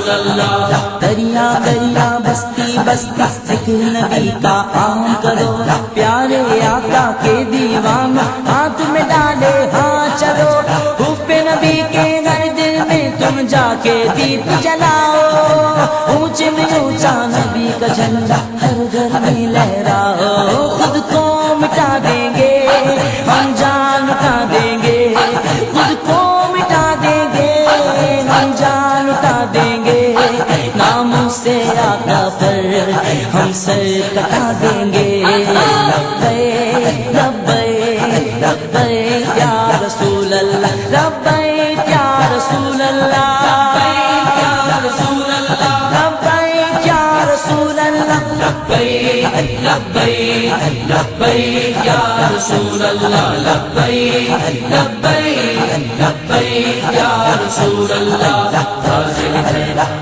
اللہ۔ دریا دریا بستی بستی ذکر نبی کا عام کرو، پیارے آقا کے دیوان ہاتھ میں ڈالے ہاں چلو، حب نبی کے گھر دل میں تم جا کے دیپ جلاؤ، اونچے میں اونچا نبی کا جھنڈا ہر گھر میں لہراؤ، خود کو مٹا دیں گے ہم جان اٹھا دیں گے، خود کو مٹا دیں گے ہم جان اٹھا دیں گے، ناموں سے آقا پر ہم سر کٹا دیں گے، لبیک لبیک لبیک یا رسول اللہ، لبیک یا رسول اللہ، لبیک یا رسول اللہ، لبیک یا رسول اللہ، لبیک لبیک لبیک یا رسول اللہ، لبیک لبیک لبیک یا رسول اللہ، حاضر ہے